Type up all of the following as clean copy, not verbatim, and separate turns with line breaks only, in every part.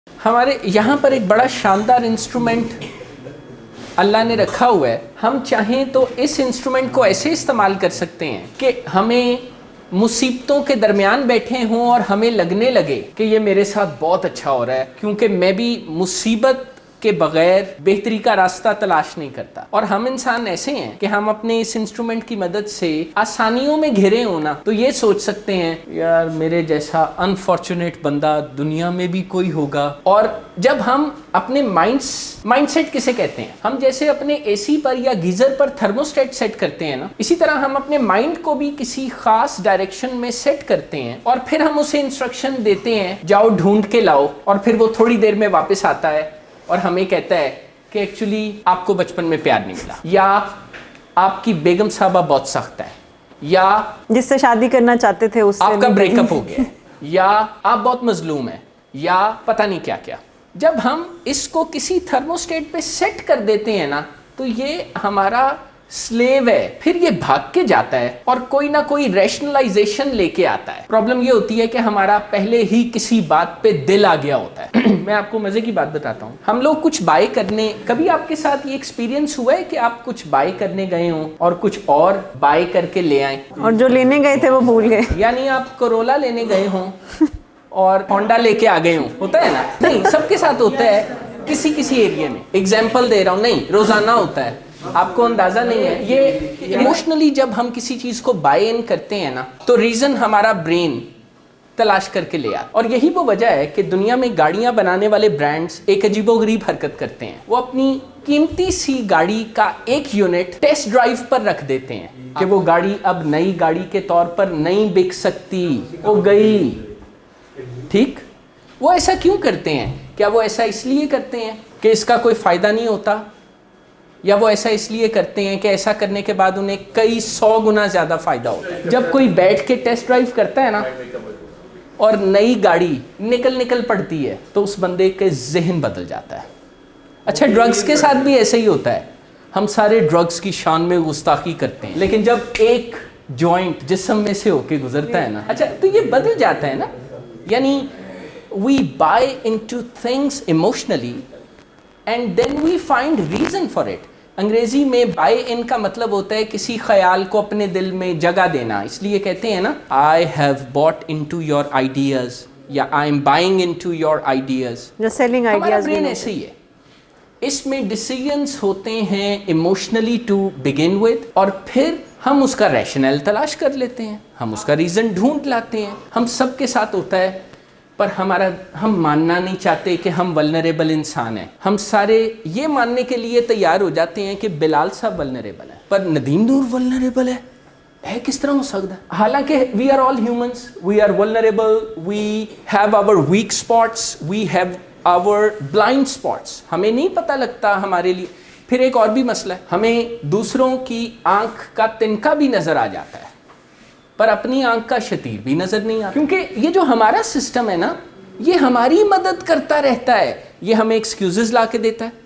ہمارے یہاں پر ایک بڑا شاندار انسٹرومنٹ اللہ نے رکھا ہوا ہے. ہم چاہیں تو اس انسٹرومنٹ کو ایسے استعمال کر سکتے ہیں کہ ہمیں مصیبتوں کے درمیان بیٹھے ہوں اور ہمیں لگنے لگے کہ یہ میرے ساتھ بہت اچھا ہو رہا ہے کیونکہ میں بھی مصیبت کے بغیر بہتری کا راستہ تلاش نہیں کرتا. اور ہم انسان ایسے ہیں کہ ہم اپنے اس انسٹرومنٹ کی مدد سے آسانیوں میں گھرے ہونا تو یہ سوچ سکتے ہیں یار میرے جیسا انفارچونیٹ بندہ دنیا میں بھی کوئی ہوگا. اور جب ہم اپنے مائنڈ سیٹ کسے کہتے ہیں، ہم جیسے اپنے اے سی پر یا گیزر پر تھرموسٹیٹ سیٹ کرتے ہیں نا، اسی طرح ہم اپنے مائنڈ کو بھی کسی خاص ڈائریکشن میں سیٹ کرتے ہیں اور پھر ہم اسے انسٹرکشن دیتے ہیں جاؤ ڈھونڈ کے لاؤ، اور پھر وہ تھوڑی دیر میں واپس آتا ہے اور ہمیں کہتا ہے کہ ایکچولی آپ کو بچپن میں پیار نہیں ملا، یا آپ کی بیگم صاحبہ بہت سخت ہے، یا
جس سے شادی کرنا چاہتے تھے اس سے
آپ کا بریک اپ ہو گیا ہے، یا آپ بہت مظلوم ہیں، یا پتہ نہیں کیا کیا. جب ہم اس کو کسی تھرموسٹیٹ پہ سیٹ کر دیتے ہیں نا تو یہ ہمارا سلیو ہے، پھر یہ بھاگ کے جاتا ہے اور کوئی نہ کوئی ریشنلائزیشن لے کے آتا ہے. پرابلم یہ ہوتی ہے کہ ہمارا پہلے ہی کسی بات پہ دل آ گیا ہوتا ہے. میں آپ کو مزے کی بات بتاتا ہوں. ہم لوگ کچھ بائی کرنے، کبھی آپ کے ساتھ یہ ایکسپیرینس ہوا ہے کہ آپ کچھ بائی کرنے گئے ہوں اور کچھ اور بائی کر کے لے آئیں،
اور جو لینے گئے تھے وہ بھول گئے؟
یعنی آپ کرولا لینے گئے ہوں اور ہونڈا لے کے آ گئے ہوں. ہوتا ہے نا؟ نہیں، سب کے ساتھ ہوتا ہے کسی ایریا میں. ایگزامپل دے رہا ہوں، نہیں روزانہ ہوتا ہے، آپ کو اندازہ نہیں ہے. یہ ایموشنلی جب ہم کسی چیز کو بائی ان کرتے ہیں نا تو ریزن ہمارا برین تلاش کر کے لے آتا. اور یہی وہ وجہ ہے کہ دنیا میں گاڑیاں بنانے والے برانڈز ایک عجیب و غریب حرکت کرتے ہیں. وہ اپنی قیمتی سی گاڑی کا ایک یونٹ ٹیسٹ ڈرائیو پر رکھ دیتے ہیں کہ وہ گاڑی اب نئی گاڑی کے طور پر نہیں بک سکتی، وہ گئی. ٹھیک، وہ ایسا کیوں کرتے ہیں؟ کیا وہ ایسا اس لیے کرتے ہیں کہ اس کا کوئی فائدہ نہیں ہوتا، یا وہ ایسا اس لیے کرتے ہیں کہ ایسا کرنے کے بعد انہیں کئی 100 گنا زیادہ فائدہ ہوتا ہے؟ جب کوئی بیٹھ کے ٹیسٹ ڈرائیو کرتا ہے نا اور نئی گاڑی نکل پڑتی ہے تو اس بندے کے ذہن بدل جاتا ہے. اچھا، ڈرگز کے ساتھ بھی ایسا ہی ہوتا ہے. ہم سارے ڈرگز کی شان میں گستاخی کرتے ہیں، لیکن جب ایک جوائنٹ جسم میں سے ہو کے گزرتا ہے نا، اچھا تو یہ بدل جاتا ہے نا. یعنی we buy into things emotionally and then we find reason for it. انگریزی میں بائی ان کا مطلب ہوتا ہے کسی خیال کو اپنے دل میں جگہ دینا. اس لیے کہتے ہیں نا I have bought into your ideas یا I am buying into your ideas.
جو سیلنگ
ہمارا
آئیڈیاز
برین ایسے ہی ہے. اس میں ڈیسیژنس ہوتے ہیں ایموشنلی ٹو بگن ود، اور پھر ہم اس کا ریشنل تلاش کر لیتے ہیں، ہم اس کا ریزن ڈھونڈ لاتے ہیں. ہم سب کے ساتھ ہوتا ہے، پر ہم ماننا نہیں چاہتے کہ ہم ولنریبل انسان ہیں. ہم سارے یہ ماننے کے لیے تیار ہو جاتے ہیں کہ بلال صاحب ولنریبل ہے، پر ندیم نور ولنریبل ہے کس طرح ہو سکتا ہے؟ حالانکہ we are all humans, we are vulnerable, we have our weak spots, we have our blind spots. ہمیں نہیں پتہ لگتا ہمارے لیے. پھر ایک اور بھی مسئلہ ہے، ہمیں دوسروں کی آنکھ کا تنکا بھی نظر آ جاتا ہے پر اپنی آنکھ کا شتیر بھی نظر نہیں آتا. کیونکہ یہ جو ہمارا سسٹم ہے نا یہ ہماری مدد کرتا رہتا ہے. یہ ہمیں ایکسکیوزز لا کے دیتا ہے،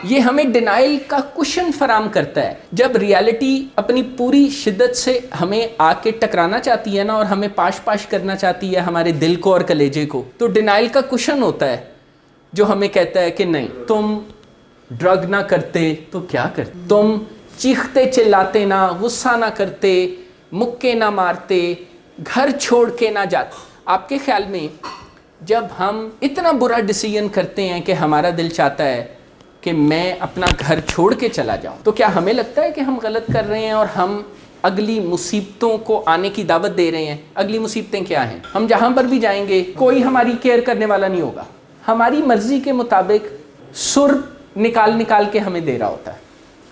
یہ ہمیں ڈینائل کا کشن فراہم کرتا ہے. جب ریالٹی اپنی پوری شدت سے ہمیں آ کے ٹکرانا چاہتی ہے نا اور ہمیں پاش کرنا چاہتی ہے ہمارے دل کو اور کلیجے کو، تو ڈینائل کا کشن ہوتا ہے جو ہمیں کہتا ہے کہ نہیں، تم ڈرگ نہ کرتے تو کیا کرتے، تم چیختے چلاتے نہ، غصہ نہ کرتے، مکے نہ مارتے، گھر چھوڑ کے نہ جاتے. آپ کے خیال میں جب ہم اتنا برا ڈیسیژن کرتے ہیں کہ ہمارا دل چاہتا ہے کہ میں اپنا گھر چھوڑ کے چلا جاؤں، تو کیا ہمیں لگتا ہے کہ ہم غلط کر رہے ہیں اور ہم اگلی مصیبتوں کو آنے کی دعوت دے رہے ہیں؟ اگلی مصیبتیں کیا ہیں؟ ہم جہاں پر بھی جائیں گے کوئی ہماری کیئر کرنے والا نہیں ہوگا. ہماری مرضی کے مطابق سر نکال کے ہمیں دے رہا ہوتا ہے،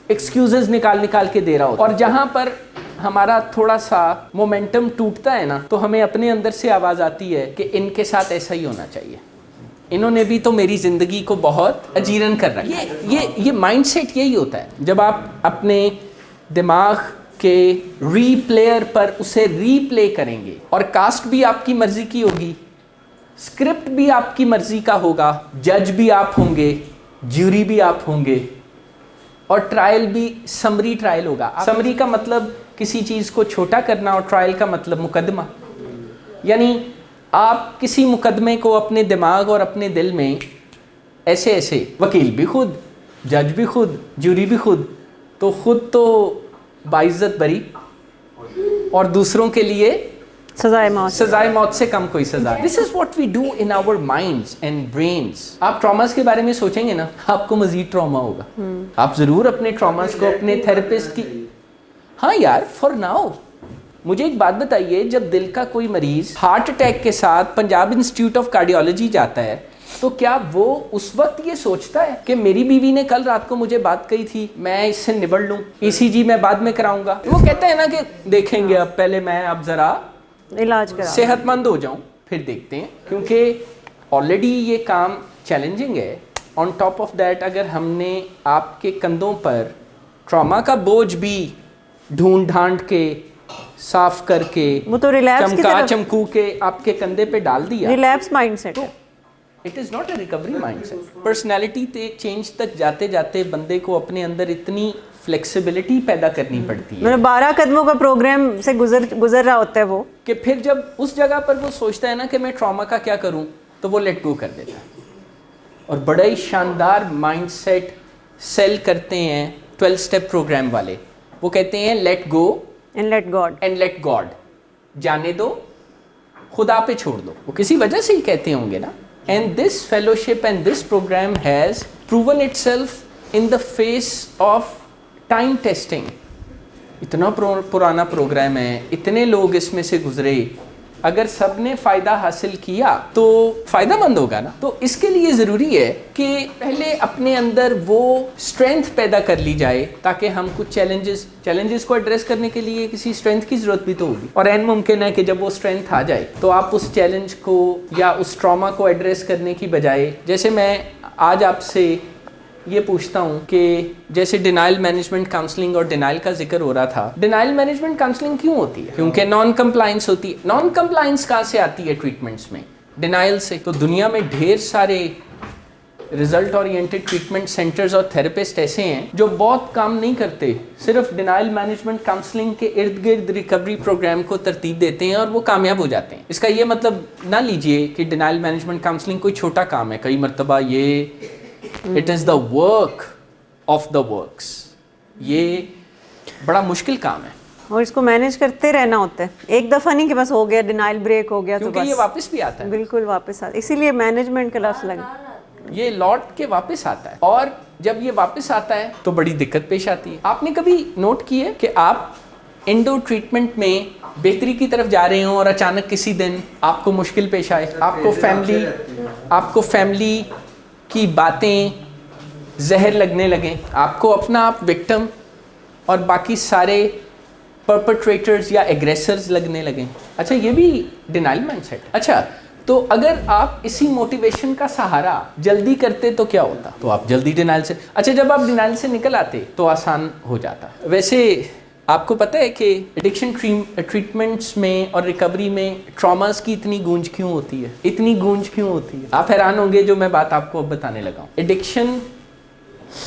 ایکسکیوزز نکال کے دے رہا ہوتا ہے. اور جہاں پر ہمارا تھوڑا سا مومنٹم ٹوٹتا ہے نا تو ہمیں اپنے اندر سے آواز آتی ہے کہ ان کے ساتھ ایسا ہی ہونا چاہیے، انہوں نے بھی تو میری زندگی کو بہت اجیرن کر رکھا ہے. یہ مائنڈ سیٹ یہی ہوتا ہے. جب آپ اپنے دماغ کے ری پلیئر پر اسے ری پلے کریں گے، اور کاسٹ بھی آپ کی مرضی کی ہوگی، اسکرپٹ بھی آپ کی مرضی کا ہوگا، جج بھی آپ ہوں گے، جیوری بھی آپ ہوں گے، اور ٹرائل بھی سمری ٹرائل ہوگا. سمری کا مطلب کسی چیز کو چھوٹا کرنا اور ٹرائل کا مطلب مقدمہ. یعنی آپ کسی مقدمے کو اپنے دماغ اور اپنے دل میں ایسے ایسے، وکیل بھی خود، جج بھی خود، جوری بھی خود، تو خود تو باعزت بری اور دوسروں کے لیے سزائے موت سے کم کوئی سزا. This is what we do in our minds and brains. آپ ٹراماز کے بارے میں سوچیں گے نا، آپ کو مزید ٹراما ہوگا. آپ ضرور اپنے ٹراماز کو اپنے تھراپسٹ کی، ہاں یار فار ناؤ. مجھے ایک بات بتائیے، جب دل کا کوئی مریض ہارٹ اٹیک کے ساتھ پنجاب انسٹیٹیوٹ آف کارڈیالوجی جاتا ہے تو کیا وہ اس وقت یہ سوچتا ہے کہ میری بیوی نے کل رات کو مجھے بات کہی تھی، میں اس سے نبڑ لوں، ECG میں بعد میں کراؤں گا؟ وہ کہتا ہے نا کہ دیکھیں گے، اب پہلے میں اب ذرا
علاج کرا،
صحت مند ہو جاؤں پھر دیکھتے ہیں. کیونکہ آلریڈی یہ کام چیلنجنگ ہے. آن ٹاپ آف دیٹ اگر ہم نے آپ کے کندھوں پر ٹراما کا بوجھ بھی ڈھونڈ ڈھانڈ کے صاف کر کے
وہ تو ریلیپس کی طرف
چمکو کے آپ کے کندھے پہ ڈال دیا،
ریلیپس مائنڈ سیٹ ہے.
It is not a recovery mindset. Personality change تک جاتے جاتے بندے کو اپنے اندر اتنی فلیکسیبلٹی پیدا کرنی پڑتی ہے،
12 قدموں کا پروگرام سے گزر رہا ہوتا ہے وہ،
کہ پھر جب اس جگہ پر وہ سوچتا ہے نا کہ میں ٹراما کا کیا کروں، تو وہ لیٹ گو کر دیتا ہے. اور بڑا ہی شاندار مائنڈ سیٹ سیل کرتے ہیں 12 اسٹیپ پروگرام والے. وہ کہتے ہیں let go and let God. جانے دو، خدا پہ چھوڑ دو. وہ کسی وجہ سے ہی کہتے ہوں گے نا. And this fellowship and this program has proven itself in the face of time testing. اتنا پرانا پروگرام ہے، اتنے لوگ اس میں سے گزرے، اگر سب نے فائدہ حاصل کیا تو فائدہ مند ہوگا نا. تو اس کے لیے ضروری ہے کہ پہلے اپنے اندر وہ اسٹرینتھ پیدا کر لی جائے، تاکہ ہم کچھ چیلنجز کو ایڈریس کرنے کے لیے کسی اسٹرینتھ کی ضرورت بھی تو ہوگی. اور عین ممکن ہے کہ جب وہ اسٹرینتھ آ جائے تو آپ اس چیلنج کو یا اس ٹراما کو ایڈریس کرنے کی بجائے، جیسے میں آج آپ سے یہ پوچھتا ہوں کہ جیسے ڈینائل مینجمنٹ کاؤنسلنگ اور ڈینائل کا ذکر ہو رہا تھا، ڈینائل مینجمنٹ کاؤنسلنگ کیوں ہوتی ہے؟ کیونکہ نان کمپلائنس ہوتی ہے. نان کمپلائنس کہاں سے آتی ہے ٹریٹمنٹس میں؟ ڈینائل سے. تو دنیا میں ڈھیر سارے ریزلٹ اورینٹڈ ٹریٹمنٹ سینٹرز اور تھراپسٹ ایسے ہیں جو بہت کام نہیں کرتے، صرف ڈینائل مینجمنٹ کاؤنسلنگ کے ارد گرد ریکوری پروگرام کو ترتیب دیتے ہیں اور وہ کامیاب ہو جاتے ہیں. اس کا یہ مطلب نہ لیجئے کہ ڈینائل مینجمنٹ کاؤنسلنگ کوئی چھوٹا کام ہے. کئی مرتبہ یہ it is the work of the works, یہ بڑا مشکل کام ہے
اور اس کو مینیج کرتے رہنا ہوتا ہے. ایک دفعہ نہیں کہ بس ہو گیا ڈینائل بریک ہو گیا تو
کیونکہ یہ واپس بھی آتا ہے.
بالکل واپس آتا ہے، اسی لیے مینجمنٹ کا لفظ لگا،
یہ لوٹ کے واپس آتا ہے. اور جب یہ واپس آتا ہے تو بڑی دقت پیش آتی ہے. آپ نے کبھی نوٹ کی ہے کہ آپ انڈو ٹریٹمنٹ میں بہتری کی طرف جا رہے ہوں اور اچانک کسی دن آپ کو مشکل پیش آئے، آپ کو فیملی کی باتیں زہر لگنے لگیں، آپ کو اپنا آپ وکٹم اور باقی سارے پرپٹریٹرز یا ایگریسرز لگنے لگیں. اچھا یہ بھی ڈینائل مائنڈ سیٹ. اچھا تو اگر آپ اسی موٹیویشن کا سہارا جلدی کرتے تو کیا ہوتا؟ تو آپ جلدی ڈینائل سے، اچھا جب آپ ڈینائل سے نکل آتے تو آسان ہو جاتا. ویسے آپ کو پتہ ہے کہ ایڈکشن ٹریٹمنٹس میں اور ریکوری میں ٹراماز کی اتنی گونج کیوں ہوتی ہے؟ آپ حیران ہوں گے جو میں بات آپ کو اب بتانے لگا ہوں. ایڈکشن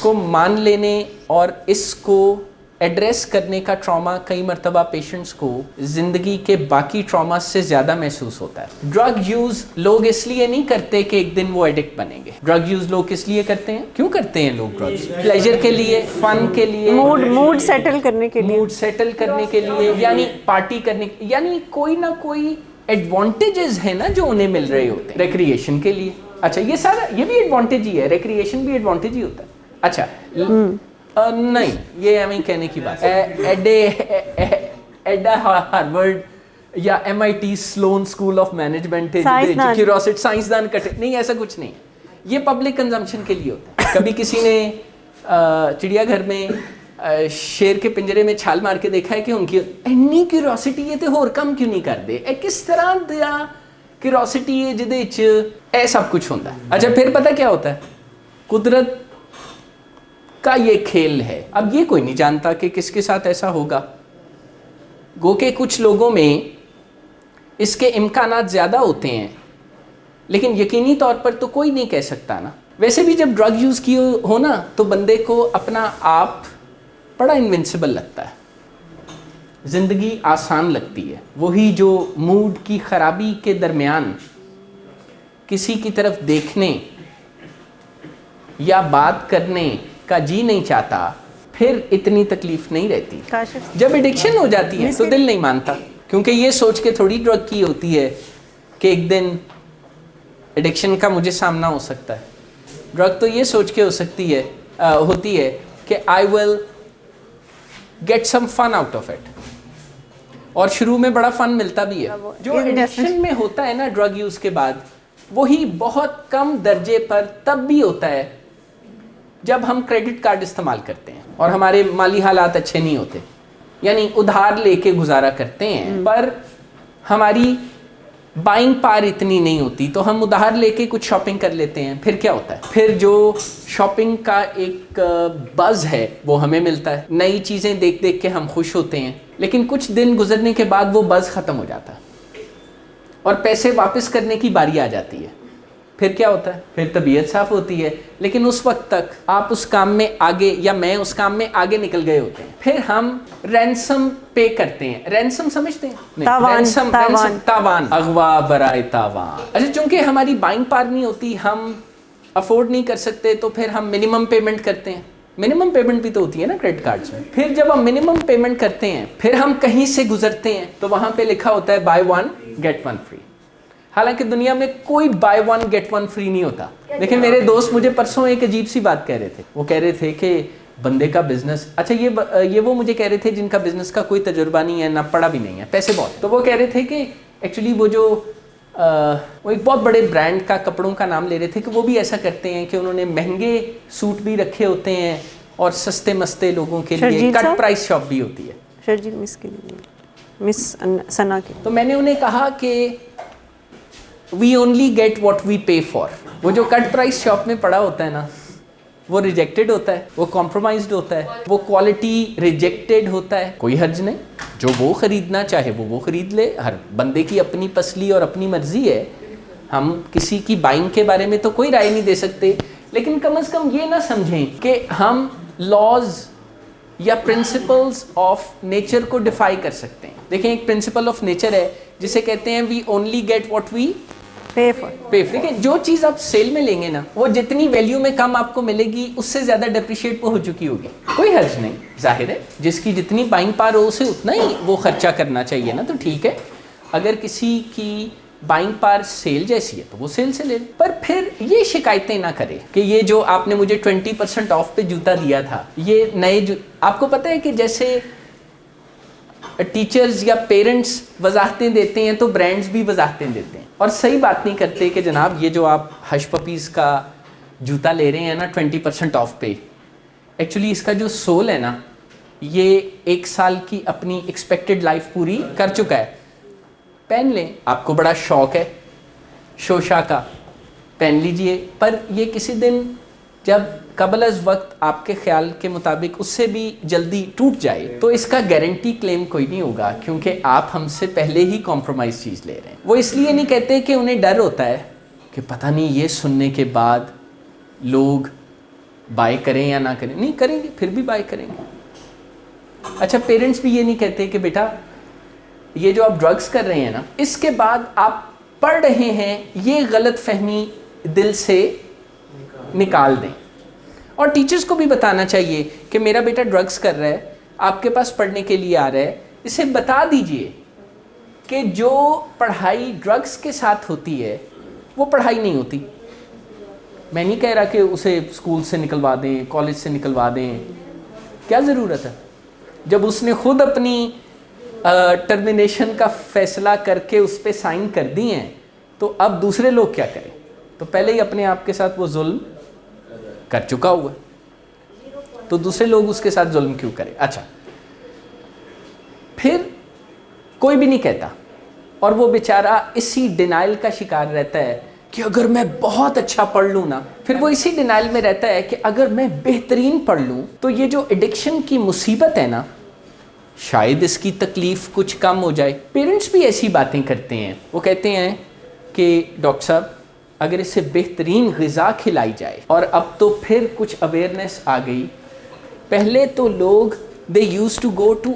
کو مان لینے اور اس کو ایڈریس کرنے کا ٹراما کئی مرتبہ پیشنٹس کو زندگی کے باقی ٹراماز سے زیادہ محسوس ہوتا ہے. ڈرگ یوز لوگ اس لیے نہیں کرتے کہ ایک دن وہ ایڈکٹ بنیں گے. ڈرگ یوز لوگ کس لیے کرتے ہیں؟ کیوں کرتے ہیں لوگ ڈرگز؟ پلیجر کے لیے، فن کے لیے،
موڈ سیٹل کرنے کے لیے،
یعنی پارٹی کرنے، یعنی کوئی نہ کوئی ایڈوانٹیجز ہیں نا جو انہیں مل رہے ہوتے ہیں. ریکریشن کے لیے. اچھا یہ سارا یہ بھی ایڈوانٹیج ہی ہے، ریکریشن بھی ایڈوانٹیج ہی ہوتا ہے. اچھا نہیں، یہ ہمیں کہنے کی بات ایڈا ہارورڈ یا MIT Sloan school of management curiosity سائنسدان کٹے نہیں، ایسا کچھ نہیں. یہ پبلک کنزمپشن کے لیے ہوتا ہے. کبھی کسی نے چڑیا گھر میں شیر کے پنجرے میں چھال مار کے دیکھا ہے کہ ان کی اینی کیوروسٹی ہے تو اور کم کیوں نہیں کر دے؟ کس طرح دیا کیوروسٹی ہے جدے اے سب کچھ ہوتا ہے. اچھا پھر پتہ کیا ہوتا ہے؟ قدرت کا یہ کھیل ہے. اب یہ کوئی نہیں جانتا کہ کس کے ساتھ ایسا ہوگا. گو کہ کچھ لوگوں میں اس کے امکانات زیادہ ہوتے ہیں، لیکن یقینی طور پر تو کوئی نہیں کہہ سکتا نا. ویسے بھی جب ڈرگ یوز کی ہو نا تو بندے کو اپنا آپ بڑا انوینسیبل لگتا ہے. زندگی آسان لگتی ہے، وہی جو موڈ کی خرابی کے درمیان کسی کی طرف دیکھنے یا بات کرنے کا جی نہیں چاہتا، پھر اتنی تکلیف نہیں رہتی. جب ایڈکشن ہو جاتی ہے تو دل نہیں مانتا، کیونکہ یہ سوچ کے تھوڑی ڈرگ کی ہوتی ہے کہ ایک دن ایڈکشن کا مجھے سامنا ہو سکتا ہے. ڈرگ تو یہ سوچ کے ہوتی ہے کہ I will get some fun out of it, اور شروع میں بڑا فن ملتا بھی ہے. جو ایڈکشن میں ہوتا ہے نا ڈرگ یوز کے بعد، وہی بہت کم درجے پر تب بھی ہوتا ہے جب ہم کریڈٹ کارڈ استعمال کرتے ہیں اور ہمارے مالی حالات اچھے نہیں ہوتے، یعنی ادھار لے کے گزارا کرتے ہیں، پر ہماری بائنگ پار اتنی نہیں ہوتی تو ہم ادھار لے کے کچھ شاپنگ کر لیتے ہیں. پھر کیا ہوتا ہے؟ پھر جو شاپنگ کا ایک بز ہے وہ ہمیں ملتا ہے، نئی چیزیں دیکھ دیکھ کے ہم خوش ہوتے ہیں، لیکن کچھ دن گزرنے کے بعد وہ بز ختم ہو جاتا ہے اور پیسے واپس کرنے کی باری آ جاتی ہے. پھر کیا ہوتا ہے؟ پھر طبیعت صاف ہوتی ہے، لیکن اس وقت تک آپ اس کام میں آگے، یا میں اس کام میں آگے نکل گئے ہوتے ہیں. پھر ہم رینسم پے کرتے ہیں. رینسم سمجھتے ہیں؟ تاوان، اغوا برائے تاوان. اچھا، چونکہ ہماری بائنگ پار نہیں ہوتی، ہم افورڈ نہیں کر سکتے، تو پھر ہم منیمم پیمنٹ کرتے ہیں. منیمم پیمنٹ بھی تو ہوتی ہے نا کریڈٹ کارڈز میں. پھر جب ہم منیمم پیمنٹ کرتے ہیں، پھر ہم کہیں سے گزرتے ہیں تو وہاں پہ لکھا ہوتا ہے buy one get one free. حالانکہ دنیا میں کوئی buy one get one free نہیں ہوتا. دیکھیں، میرے دوست مجھے پرسوں ایک عجیب سی بات کہہ رہے تھے. وہ کہہ رہے تھے کہ بندے کا بزنس، اچھا یہ وہ مجھے کہہ رہے تھے جن کا بزنس کا کوئی تجربہ نہیں ہے، نہ پڑھا بھی نہیں ہے، پیسے بہت. تو وہ کہہ رہے تھے کہ ایکچولی وہ ایک بہت بڑے برانڈ کا کپڑوں کا نام لے رہے تھے کہ وہ بھی ایسا کرتے ہیں کہ انہوں نے مہنگے سوٹ بھی رکھے ہوتے ہیں اور سستے مستے لوگوں کے لیے کٹ پرائس شاپ بھی ہوتی ہے.
شرجیت مس کے لیے، مس ثنا کے.
تو میں نے انہیں کہا کہ we only get what we pay for. وہ جو کٹ پرائس شاپ میں پڑا ہوتا ہے نا، وہ ریجیکٹڈ ہوتا ہے، وہ کمپرومائزڈ ہوتا ہے، وہ کوالٹی ریجیکٹڈ ہوتا ہے. کوئی حرج نہیں، جو وہ خریدنا چاہے وہ خرید لے. ہر بندے کی اپنی پسلی اور اپنی مرضی ہے. ہم کسی کی بائنگ کے بارے میں تو کوئی رائے نہیں دے سکتے، لیکن کم از کم یہ نہ سمجھیں کہ ہم لاز یا پرنسپلز آف نیچر کو ڈیفائی کر سکتے ہیں. دیکھیں، ایک پرنسپل آف نیچر ہے جسے کہتے ہیں we only get what we pay for. دیکھیں، جو چیز آپ سیل میں لیں گے نا، وہ جتنی ویلیو میں کم آپ کو ملے گی، اس سے زیادہ ڈیپریشیٹ وہ ہو چکی ہوگی. کوئی حرج نہیں، ظاہر ہے جس کی جتنی بائنگ پار ہو اسے اتنا ہی وہ خرچہ کرنا چاہیے نا، تو ٹھیک ہے. اگر کسی کی بائنگ پار سیل جیسی ہے تو وہ سیل سے لے لیں. پر پھر یہ شکایتیں نہ کرے کہ یہ جو آپ نے مجھے 20% آف پہ جوتا دیا تھا، یہ نئے آپ کو پتہ ہے کہ جیسے ٹیچرز یا پیرنٹس وضاحتیں دیتے ہیں تو برانڈز بھی وضاحتیں دیتے ہیں، اور صحیح بات نہیں کرتے کہ جناب یہ جو آپ ہش پپیز کا جوتا لے رہے ہیں نا 20% آف پہ، ایکچولی اس کا جو سول ہے نا، یہ 1 سال کی اپنی ایکسپیکٹڈ لائف پوری کر چکا ہے. پہن لیں، آپ کو بڑا شوق ہے شوشا کا، پہن لیجئے. پر یہ کسی دن جب قبل از وقت آپ کے خیال کے مطابق اس سے بھی جلدی ٹوٹ جائے تو اس کا گارنٹی کلیم کوئی نہیں ہوگا، کیونکہ آپ ہم سے پہلے ہی کمپرومائز چیز لے رہے ہیں. وہ اس لیے نہیں کہتے کہ انہیں ڈر ہوتا ہے کہ پتہ نہیں یہ سننے کے بعد لوگ بائی کریں یا نہ کریں. نہیں کریں گے، پھر بھی بائی کریں گے. اچھا، پیرنٹس بھی یہ نہیں کہتے کہ بیٹا یہ جو آپ ڈرگس کر رہے ہیں نا، اس کے بعد آپ پڑھ رہے ہیں، یہ غلط فہمی دل سے نکال دیں. اور ٹیچرز کو بھی بتانا چاہیے کہ میرا بیٹا ڈرگس کر رہا ہے، آپ کے پاس پڑھنے کے لیے آ رہا ہے، اسے بتا دیجئے کہ جو پڑھائی ڈرگس کے ساتھ ہوتی ہے وہ پڑھائی نہیں ہوتی. میں نہیں کہہ رہا کہ اسے اسکول سے نکلوا دیں، کالج سے نکلوا دیں، کیا ضرورت ہے؟ جب اس نے خود اپنی ٹرمینیشن کا فیصلہ کر کے اس پہ سائن کر دی ہیں، تو اب دوسرے لوگ کیا کریں؟ تو پہلے ہی اپنے آپ کے ساتھ وہ ظلم کر چکا ہوا ہے، تو دوسرے لوگ اس کے ساتھ ظلم کیوں کریں؟ اچھا، پھر کوئی بھی نہیں کہتا، اور وہ بیچارہ اسی ڈینائل کا شکار رہتا ہے کہ اگر میں بہت اچھا پڑھ لوں نا، پھر وہ اسی ڈینائل میں رہتا ہے کہ اگر میں بہترین پڑھ لوں تو یہ جو ایڈکشن کی مصیبت ہے نا، شاید اس کی تکلیف کچھ کم ہو جائے. پیرنٹس بھی ایسی باتیں کرتے ہیں. وہ کہتے ہیں کہ ڈاکٹر صاحب اگر اسے بہترین غذا کھلائی جائے، اور اب تو پھر کچھ اویئرنیس آ گئی. پہلے تو لوگ they used to go to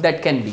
that can be.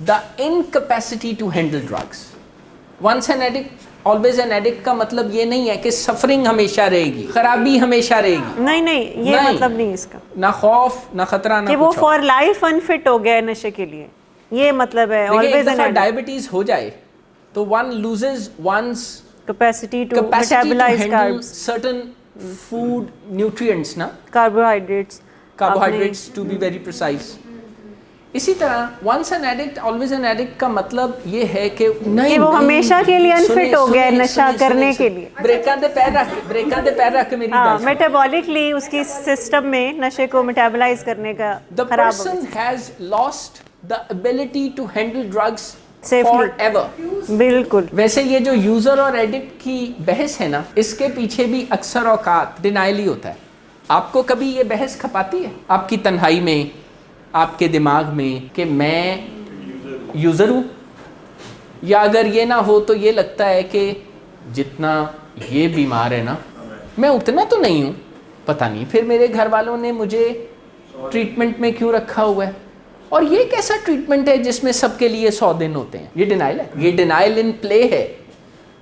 the incapacity to handle drugs. Once an addict, always an addict کا مطلب یہ نہیں ہے کہ سفرنگ ہمیشہ رہے گی, خرابی ہمیشہ رہے گی.
نہیں یہ مطلب نہیں اس کا,
نہ خوف نہ خطرہ نہ
کہ وہ فار لائف انفٹ ہو گیا ہے نشے کے لیے, یہ مطلب ہے.
ایک دفعہ ڈائبٹیز ہو جائے تو one loses one's
capacity to metabolize carbs,
certain food nutrients نا,
carbohydrates
to be very precise. اسی طرح once an addict always an addict کا مطلب یہ ہے کہ نہیں
وہ ہمیشہ کے لیے انفٹ ہو گیا ہے نشہ کرنے کے لیے.
بریکاں دے پیر رکھ کے میری بات,
میٹابولکلی اس کی سسٹم میں نشے کو میٹابولائز کرنے کا
the person has lost the ability to handle drugs forever.
بالکل.
ویسے یہ جو یوزر اور ایڈکٹ کی بحث ہے نا, اس کے پیچھے بھی اکثر اوقات ڈینائل ہی ہوتا ہے. آپ کو کبھی یہ بحث کھپاتی ہے آپ کی تنہائی میں, آپ کے دماغ میں, کہ میں یوزر ہوں؟ یا اگر یہ نہ ہو تو یہ لگتا ہے کہ جتنا یہ بیمار ہے نا میں اتنا تو نہیں ہوں, پتہ نہیں پھر میرے گھر والوں نے مجھے ٹریٹمنٹ میں کیوں رکھا ہوا ہے, اور یہ کیسا ٹریٹمنٹ ہے جس میں سب کے لیے 100 دن ہوتے ہیں. یہ ڈینائل ہے, یہ ڈینائل ان پلے ہے.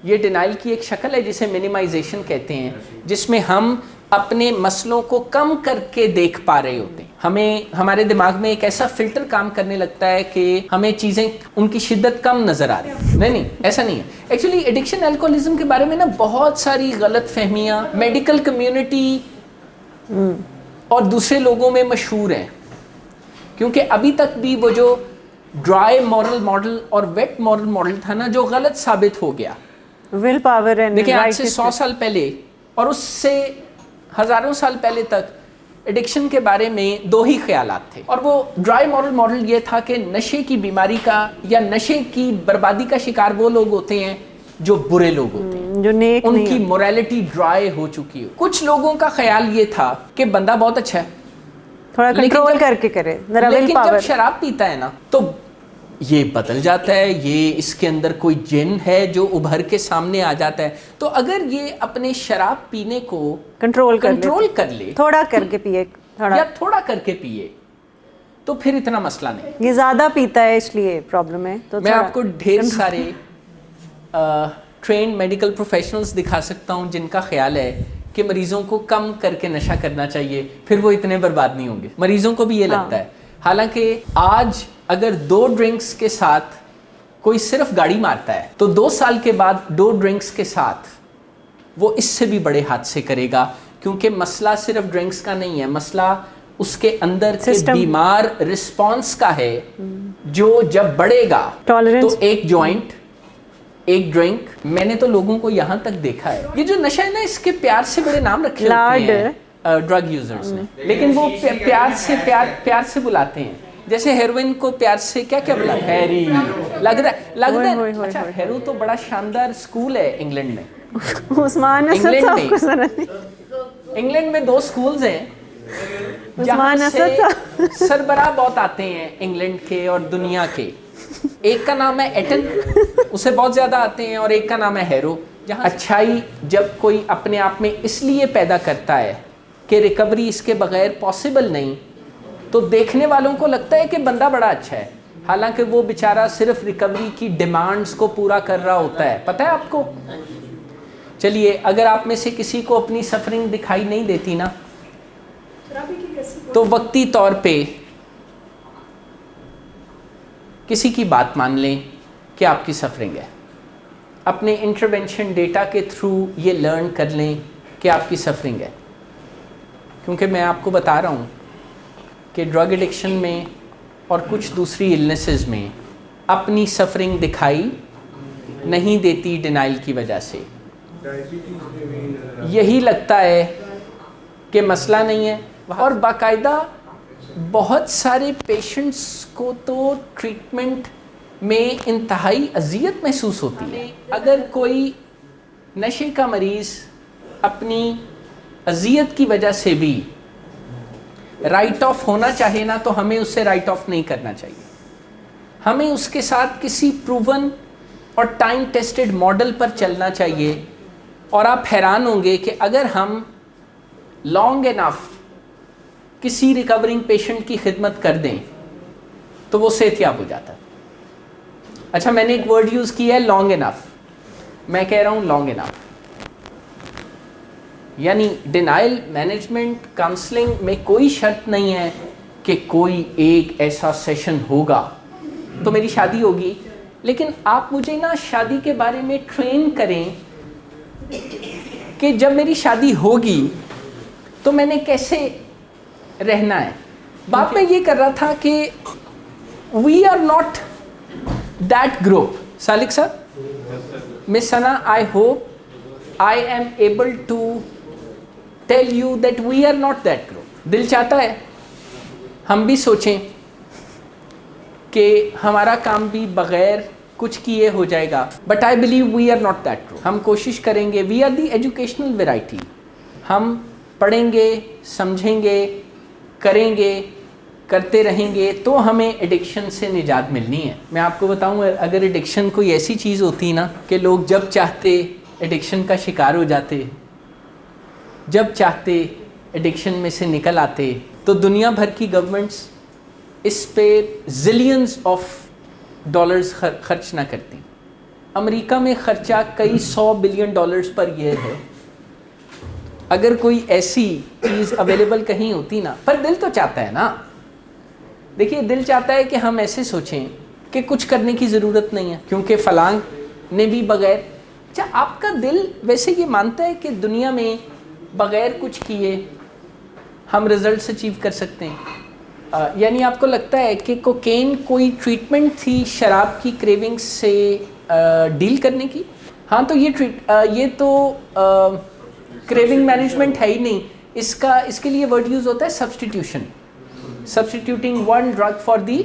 یہ ڈینائل کی ایک شکل ہے جسے منیمائزیشن کہتے ہیں, جس میں ہم اپنے مسئلوں کو کم کر کے دیکھ پا رہے ہوتے ہیں. ہمیں ہمارے دماغ میں ایک ایسا فلٹر کام کرنے لگتا ہے کہ ہمیں چیزیں ان کی شدت کم نظر آ رہی ہیں. نہیں ایسا نہیں ہے. ایکچولی ایڈکشن الکوہولزم کے بارے میں نا بہت ساری غلط فہمیاں میڈیکل کمیونٹی اور دوسرے لوگوں میں مشہور ہیں, کیونکہ ابھی تک بھی وہ جو ڈرائی مورل ماڈل اور ویٹ مورل ماڈل تھا نا, جو غلط ثابت ہو گیا.
ول پاور
دیکھیں آج سے 100 سال پہلے اور اس سے ہزاروں سال پہلے تک ایڈکشن کے بارے میں 2 ہی خیالات تھے, اور وہ ڈرائی مورل ماڈل یہ تھا کہ نشے کی بیماری کا یا نشے کی بربادی کا شکار وہ لوگ ہوتے ہیں جو برے لوگ ہوتے ہیں,
جو نیک
ان کی موریلٹی ڈرائی ہو چکی ہو. کچھ لوگوں کا خیال یہ تھا کہ بندہ بہت اچھا ہے,
تھوڑا کنٹرول کر کے کرے,
لیکن جب شراب پیتا ہے نا تو یہ بدل جاتا ہے, یہ اس کے اندر کوئی جن ہے جو ابھر کے سامنے آ جاتا ہے. تو اگر یہ اپنے شراب پینے کو کنٹرول کر لے,
تھوڑا کر کے پیے,
یا تھوڑا کر کے پیے, تو پھر اتنا مسئلہ نہیں.
یہ زیادہ پیتا ہے اس لیے پرابلم ہے. تو
میں آپ کو ڈھیر سارے ٹرینڈ میڈیکل پروفیشنلز دکھا سکتا ہوں جن کا خیال ہے کہ مریضوں کو کم کر کے نشہ کرنا چاہیے, پھر وہ اتنے برباد نہیں ہوں گے. مریضوں کو بھی یہ لگتا ہے. حالانکہ آج اگر 2 ڈرنکس کے ساتھ کوئی صرف گاڑی مارتا ہے تو 2 سال کے بعد 2 ڈرنکس کے ساتھ وہ اس سے بھی بڑے حادثے کرے گا, کیونکہ مسئلہ صرف ڈرنکس کا نہیں ہے, مسئلہ اس کے اندر کے بیمار رسپانس کا ہے, جو جب بڑھے گا تو ایک جوائنٹ, ایک ڈرنک. میں نے تو لوگوں کو یہاں تک دیکھا ہے, یہ جو نشہ ہے نا اس کے پیار سے بڑے نام رکھے ہوتے ہیں ڈرگ یوزرز نے, لیکن وہ پیار سے بلاتے ہیں. جیسے ہیروئن کو پیار سے کیا بلاتے ہیں, ہیری. لگ رہا ہے اچھا, ہیرو تو بڑا شاندار اسکول ہے انگلینڈ میں. انگلینڈ میں 2 سکولز ہیں جہاں سے سربراہ بہت آتے ہیں انگلینڈ کے اور دنیا کے. ایک کا نام ہے ایٹن, اسے بہت زیادہ آتے ہیں, اور ایک کا نام ہے ہیرو. جہاں اچھائی جب کوئی اپنے آپ میں اس لیے پیدا کرتا ہے کہ ریکوری اس کے بغیر پاسبل نہیں, تو دیکھنے والوں کو لگتا ہے کہ بندہ بڑا اچھا ہے, حالانکہ وہ بیچارہ صرف ریکوری کی ڈیمانڈز کو پورا کر رہا ہوتا ہے. پتہ ہے آپ کو؟ چلیے, اگر آپ میں سے کسی کو اپنی سفرنگ دکھائی نہیں دیتی نا, تو وقتی طور پہ کسی کی بات مان لیں کہ آپ کی سفرنگ ہے. اپنے انٹرونشن ڈیٹا کے تھرو یہ لرن کر لیں کہ آپ کی سفرنگ ہے, کیونکہ میں آپ کو بتا رہا ہوں کہ ڈرگ ایڈکشن میں اور کچھ دوسری النیسز میں اپنی سفرنگ دکھائی نہیں دیتی ڈینائل کی وجہ سے. یہی لگتا ہے کہ مسئلہ نہیں ہے, اور باقاعدہ بہت سارے پیشنٹس کو تو ٹریٹمنٹ میں انتہائی اذیت محسوس ہوتی ہے. اگر کوئی نشے کا مریض اپنی اذیت کی وجہ سے بھی رائٹ آف ہونا چاہے نا, تو ہمیں اس سے رائٹ آف نہیں کرنا چاہیے. ہمیں اس کے ساتھ کسی پروون اور ٹائم ٹیسٹڈ ماڈل پر چلنا چاہیے. اور آپ حیران ہوں گے کہ اگر ہم لانگ انف کسی ریکورنگ پیشنٹ کی خدمت کر دیں تو وہ صحت یاب ہو جاتا ہے. اچھا میں نے ایک ورڈ یوز کیا ہے لانگ انف, میں کہہ رہا ہوں لانگ انف. یعنی ڈینائل مینجمنٹ کاؤنسلنگ میں کوئی شرط نہیں ہے کہ کوئی ایک ایسا سیشن ہوگا تو میری شادی ہوگی, لیکن آپ مجھے نا شادی کے بارے میں ٹرین کریں کہ جب میری شادی ہوگی تو میں نے کیسے رہنا ہے. بات میں یہ کر رہا تھا کہ we are not that group. Salik صاحب, miss Sana, I hope I am able to tell you that we are not that group. دل چاہتا ہے ہم بھی سوچیں کہ ہمارا کام بھی بغیر کچھ کیے ہو جائے گا, but I believe we are not that group. ہم کوشش کریں گے, we are the educational variety. ہم پڑھیں گے, سمجھیں گے, کریں گے, کرتے رہیں گے تو ہمیں ایڈکشن سے نجات ملنی ہے. میں آپ کو بتاؤں, اگر ایڈکشن کوئی ایسی چیز ہوتی نا کہ لوگ جب چاہتے ایڈکشن کا شکار ہو جاتے, جب چاہتے ایڈکشن میں سے نکل آتے, تو دنیا بھر کی گورنمنٹس اس پہ زلینز آف ڈالرز خرچ نہ کرتی. امریکہ میں خرچہ کئی $100 بلین پر ایئر ہے. اگر کوئی ایسی چیز اویلیبل کہیں ہوتی نا, پر دل تو چاہتا ہے نا. دیکھیے دل چاہتا ہے کہ ہم ایسے سوچیں کہ کچھ کرنے کی ضرورت نہیں ہے کیونکہ فلاں نے بھی بغیر. اچھا آپ کا دل ویسے یہ مانتا ہے کہ دنیا میں بغیر کچھ کیے ہم رزلٹس اچیو کر سکتے ہیں؟ یعنی آپ کو لگتا ہے کہ کوکین کوئی ٹریٹمنٹ تھی شراب کی کریونگز سے ڈیل کرنے کی؟ ہاں تو یہ تو کریونگ مینجمنٹ ہے ہی نہیں. اس کے لیے ورڈ یوز ہوتا ہے substitution, substituting one drug for the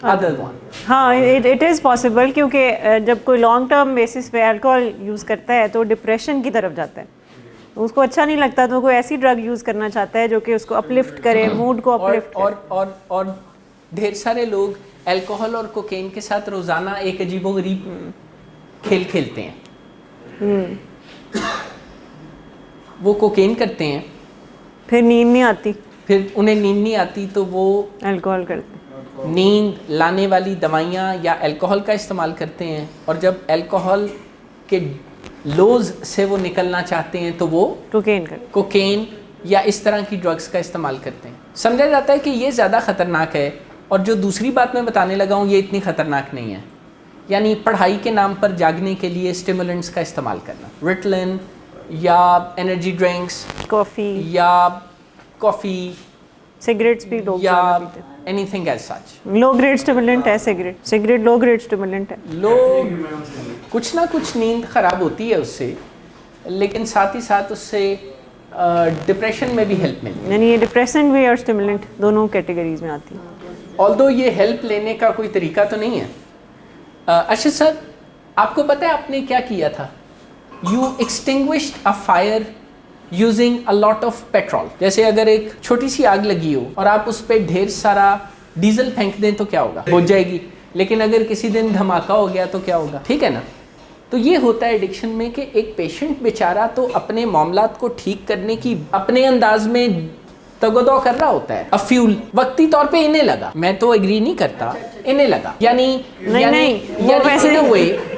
other one.
ہاں اٹ از پاسبل, کیونکہ جب کوئی لانگ ٹرم بیسس پہ الکوہول یوز کرتا ہے تو ڈپریشن کی طرف جاتا ہے, اس کو اچھا نہیں لگتا, تو کوئی ایسی ڈرگ یوز کرنا چاہتا ہے جو کہ اس کو اپلفٹ کرے, موڈ کو اپلفٹ کرے.
اور ڈھیر سارے لوگ الکوہول اور کوکین کے ساتھ روزانہ ایک عجیب و غریب کھیل کھیلتے ہیں. وہ کوکین کرتے ہیں,
پھر نیند نہیں آتی,
پھر انہیں نیند نہیں آتی تو وہ
الکوہول کرتے ہیں.
نیند لانے والی دوائیاں یا الکوہول کا استعمال کرتے ہیں, اور جب الکوہول کے لوز سے وہ نکلنا چاہتے ہیں تو وہ کوکین یا اس طرح کی ڈرگس کا استعمال کرتے ہیں. سمجھا جاتا ہے کہ یہ زیادہ خطرناک ہے, اور جو دوسری بات میں بتانے لگا ہوں یہ اتنی خطرناک نہیں ہے. یعنی پڑھائی کے نام پر جاگنے کے لیے اسٹیمولنٹس کا استعمال کرنا, ریٹلن یا انرجی ڈرنکس, کافی,
سگریٹس بھی لوگ
یا anything as such.
Low grade stimulant ہے سگریٹ لو گریڈ اسٹیمولنٹ ہے.
کچھ نہ کچھ نیند خراب ہوتی ہے اس سے, لیکن ساتھ ہی ساتھ اس سے ڈپریشن میں بھی ہیلپ ملتی ہے.
یعنی یہ ڈپریسنٹ بھی اور اسٹیمولنٹ دونوں کیٹیگریز میں آتی ہے.
آلدو یہ ہیلپ لینے کا کوئی طریقہ تو نہیں ہے. ارشد سر, آپ کو پتہ ہے آپ نے کیا کیا تھا؟ You extinguished a fire using a lot of petrol. جیسے اگر ایک چھوٹی سی آگ لگی ہو اور آپ اس پہ ڈھیر سارا ڈیزل پھینک دیں تو کیا ہوگا؟ بجھ جائے گی. لیکن اگر کسی دن دھماکہ ہو گیا تو کیا ہوگا؟ ٹھیک ہے نا. تو یہ ہوتا ہے ایڈکشن میں کہ ایک پیشنٹ بیچارہ تو اپنے معاملات کو ٹھیک کرنے کی اپنے انداز میں تگودو کر رہا ہوتا ہے. افیول وقتی طور پہ انہیں لگا, میں تو ایگری نہیں کرتا, انہیں لگا. یعنی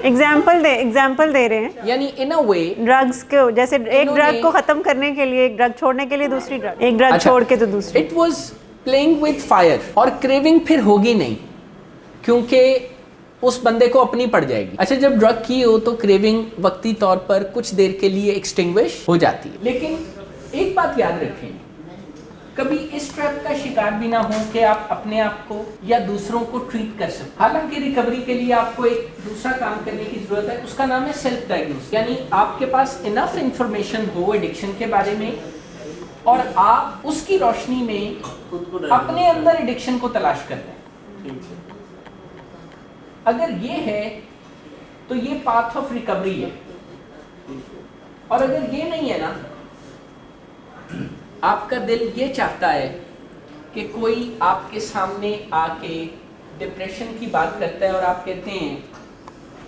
ایگزامپل دے رہے ہیں.
یعنی ان اے وے
ڈرگس کو, جیسے ایک ڈرگ کو ختم کرنے کے لیے ایک ڈرگ چھوڑنے کے لیے دوسری ڈرگ, ایک ڈرگ چھوڑ کے تو دوسری.
It was playing with fire. اور کریونگ پھر ہوگی نہیں کیونکہ اس بندے کو اپنی پڑ جائے گی. اچھا جب ڈرگ کی ہو تو کریونگ وقتی طور پر کچھ دیر کے لیے ایکسٹنگوش ہو جاتی ہے. لیکن ایک بات یاد رکھیں, کبھی اس ٹریپ کا شکار بھی نہ ہو کہ آپ اپنے آپ کو یا دوسروں کو ٹریٹ کر سکیں. حالانکہ ریکوری کے لیے آپ کو ایک دوسرا کام کرنے کی ضرورت ہے, اس کا نام ہے سیلف ڈائگنوس. یعنی آپ کے پاس انف انفارمیشن ہو ایڈکشن کے بارے میں, اور آپ اس کی روشنی میں اپنے اندر ایڈکشن کو تلاش کرتے ہیں. اگر یہ ہے تو یہ پاتھ آف ریکوری ہے, اور اگر یہ نہیں ہے نا, آپ کا دل یہ چاہتا ہے کہ کوئی آپ کے سامنے آ کے ڈپریشن کی بات کرتا ہے اور آپ کہتے ہیں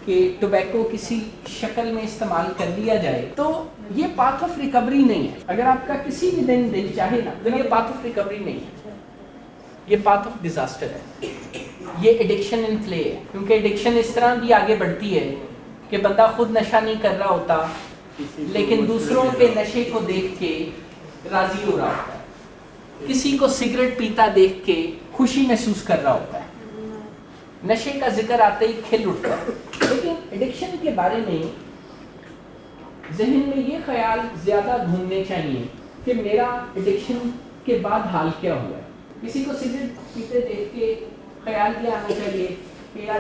کہ ٹوبیکو کسی شکل میں استعمال کر لیا جائے, تو یہ پاتھ آف ریکوری نہیں ہے. اگر آپ کا کسی بھی دن دل چاہے نا تو یہ پاتھ آف ریکوری نہیں ہے, یہ پاتھ آف ڈیزاسٹر ہے. یہ ایڈکشن ان پلے ہے, کیونکہ ایڈکشن اس طرح بھی آگے بڑھتی ہے کہ بندہ خود نشہ نہیں کر رہا ہوتا لیکن دوسروں کے نشے کو دیکھ کے راضی ہو رہا ہوتا ہے, کسی کو سگریٹ پیتا دیکھ کے خوشی محسوس کر رہا ہوتا ہے, نشے کا ذکر آتے ہی کھل اٹھتا ہے. لیکن ایڈکشن کے بارے میں ذہن میں یہ خیال زیادہ گھومنے چاہیے کہ میرا ایڈکشن کے بعد حال کیا ہوا ہے. کسی کو سگریٹ پیتے دیکھ کے خیال یہ آنا چاہیے کہ یار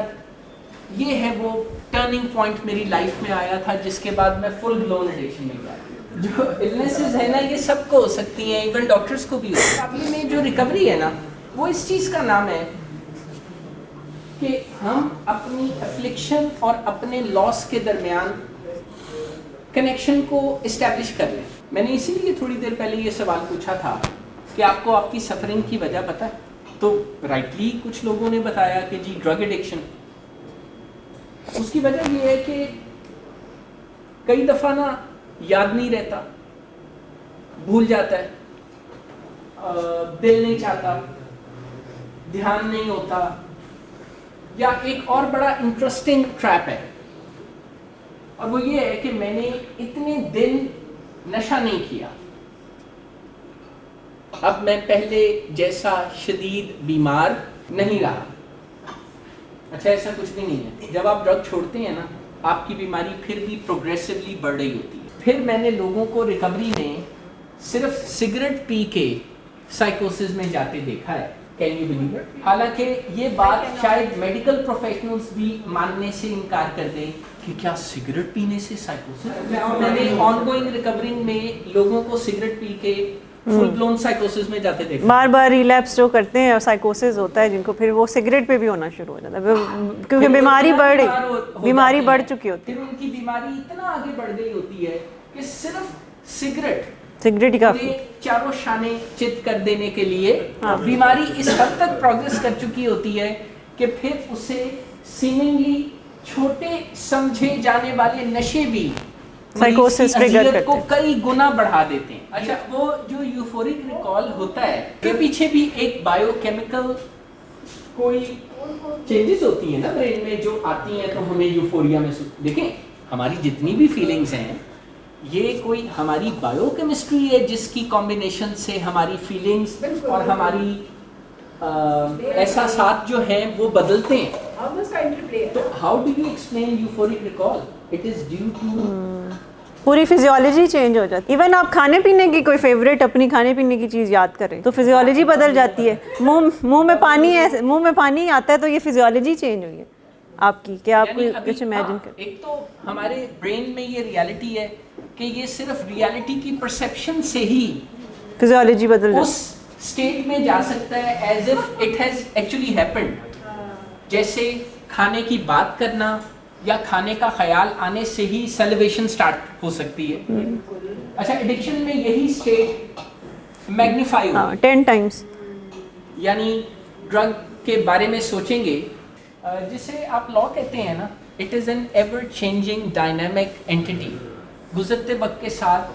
یہ ہے وہ ٹرننگ پوائنٹ میری لائف میں آیا تھا جس کے بعد میں فل بلون ایڈکشن میں گیا. جو النیسز ہے نا یہ سب کو ہو سکتی ہیں, ایون ڈاکٹرز کو بھی ہو. ابھی میں جو ریکوری ہے نا وہ اس چیز کا نام ہے کہ ہم اپنی افلکشن اور اپنے لاس کے درمیان کنیکشن کو اسٹیبلش کر لیں. میں نے اسی لیے تھوڑی دیر پہلے یہ سوال پوچھا تھا کہ آپ کو آپ کی سفرنگ کی وجہ پتہ ہے, تو رائٹلی کچھ لوگوں نے بتایا کہ جی ڈرگ ایڈکشن. اس کی وجہ یہ ہے کہ کئی دفعہ نا یاد نہیں رہتا, بھول جاتا ہے, دل نہیں چاہتا, دھیان نہیں ہوتا, یا ایک اور بڑا انٹرسٹنگ ٹریپ ہے اور وہ یہ ہے کہ میں نے اتنے دن نشہ نہیں کیا, اب میں پہلے جیسا شدید بیمار نہیں رہا. اچھا ایسا کچھ بھی نہیں ہے. جب آپ ڈرگ چھوڑتے ہیں نا آپ کی بیماری پھر بھی پروگریسولی بڑھ رہی ہوتی ہے. پھر میں نے لوگوں کو ریکوری میں صرف سگریٹ پی کے سائیکوسس میں جاتے دیکھا ہے. Can you believe it? حالانکہ یہ بات شاید میڈیکل پروفیشنلز بھی ماننے سے انکار کر دیں کہ کیا سگریٹ پینے سے سائیکوسس. میں نے آن گوئنگ ریکورنگ میں لوگوں کو سگریٹ پی کے فل بلون سائیکوسس میں جاتے دیکھا.
بار بار ریلیپس جو کرتے ہیں اور سائیکوسس ہوتا ہے جن کو, پھر وہ سگریٹ پہ بھی ہونا شروع ہو جاتا ہے کیونکہ بیماری بڑھ چکی ہوتی ہے.
پھر ان کی بیماری اتنا آگے بڑھ گئی ہوتی ہے کہ صرف سگریٹ
ہی کافی
چاروں شانے چت کر دینے کے لیے بیماری اس حد تک پروگریس کر چکی ہوتی ہے کہ پھر اسے سیمنگلی چھوٹے سمجھے جانے والے نشے بھی
سائیکوسس ٹریگر کرتے
کو کئی گنا بڑھا دیتے ہیں. اچھا وہ جو یوفورک ریکال ہوتا ہے کے پیچھے بھی ایک بایو کیمیکل کوئی چینجز ہوتی ہیں نا برین میں جو آتی ہیں تو ہمیں یوفوریا میں. دیکھیں ہماری جتنی بھی فیلنگز ہیں یہ کوئی ہماری بایو کیمسٹری ہے جس کی کمبینیشن سے ہماری فیلنگز اور ہماری احساسات جو ہیں وہ بدلتے ہیں. تو how do you explain euphoric recall? It is due to
پوری فزیولوجی چینج ہو جاتی ہے. ایون آپ کھانے پینے کی کوئی فیوریٹ اپنی کھانے پینے کی چیز یاد کریں تو فزیولوجی بدل جاتی ہے. منہ میں پانی آتا ہے تو یہ فزیولوجی چینج ہوئی ہے آپ کی, کہ آپ کو کچھ امیجن کریں.
ایک تو ہمارے برین میں یہ ریالٹی ہے کہ یہ صرف ریالٹی کی پرسیپشن سے ہی
فزیولوجی بدل جاتی ہے,
اس اسٹیٹ میں جا سکتا ہے as if it has actually happened. جیسے کھانے کی بات کرنا یا کھانے کا خیال آنے سے ہی سیلیبریشن سٹارٹ ہو سکتی ہے. اچھا ایڈکشن میں یہی اسٹیٹ میگنیفائی ہو
10 ٹائمز.
یعنی ڈرگ کے بارے میں سوچیں گے جسے آپ لا کہتے ہیں نا, it is an ever changing dynamic entity. گزرتے وقت کے ساتھ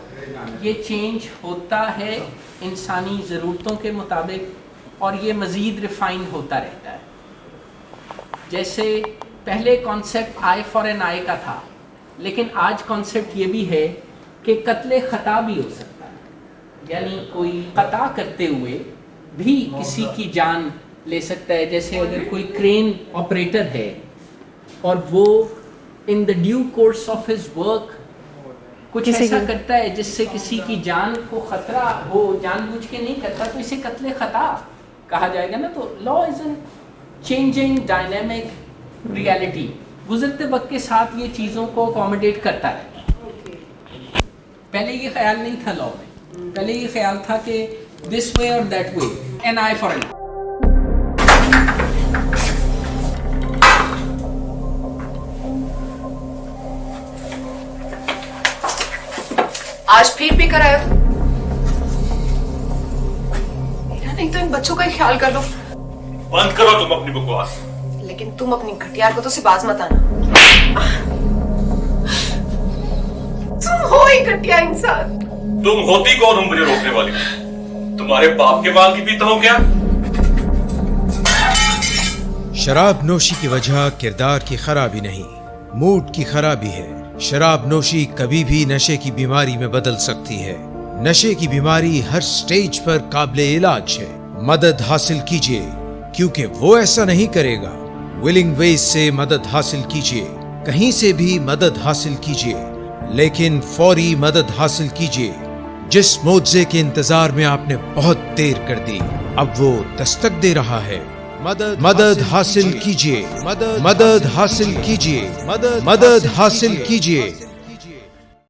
یہ چینج ہوتا ہے انسانی ضرورتوں کے مطابق اور یہ مزید ریفائن ہوتا رہتا ہے. جیسے پہلے کانسیپٹ آئی فار این آئی کا تھا لیکن آج کانسیپٹ یہ بھی ہے کہ قتل خطا بھی ہو سکتا ہے. یعنی کوئی خطا کرتے ہوئے بھی کسی کی جان لے سکتا ہے. جیسے اگر کوئی کرین آپریٹر ہے اور وہ in the due course of his work کچھ ایسا کرتا ہے جس سے کسی کی جان کو خطرہ ہو, جان بوجھ کے نہیں کرتا, تو اسے قتل خطا کہا جائے گا نا. تو law is an changing dynamic reality. گزرتے وقت کے ساتھ یہ چیزوں کو اکوموڈیٹ کرتا ہے. پہلے یہ خیال نہیں تھا لا میں, پہلے یہ خیال تھا کہ دس وے اور that way, an eye for an eye.
آج پھر پی کر آئے ہو؟ میرا نہیں تو ان بچوں کا ہی خیال کر دو.
بند کرو تم اپنی بکواس.
لیکن تم اپنی گھٹیا حرکتوں سے باز مت آنا. تم ہو ہی گھٹیا انسان.
تم ہوتی کون ہو مجھے روکنے والی؟ تمہارے باپ کے مال کی پیتا ہوں کیا؟
شراب نوشی کی وجہ کردار کی خرابی نہیں، موڈ کی خرابی ہے۔ شراب نوشی کبھی بھی نشے کی بیماری میں بدل سکتی ہے۔ نشے کی بیماری ہر سٹیج پر قابل علاج ہے۔ مدد حاصل کیجیے کیونکہ وہ ایسا نہیں کرے گا۔ ولنگ ویز سے مدد حاصل کیجیے، کہیں سے بھی مدد حاصل کیجیے، لیکن فوری مدد حاصل کیجیے۔ جس معجزے کے انتظار میں آپ نے بہت دیر کر دی، اب وہ دستک دے رہا ہے۔ مدد حاصل کیجیے، مدد حاصل کیجیے، مدد حاصل کیجیے۔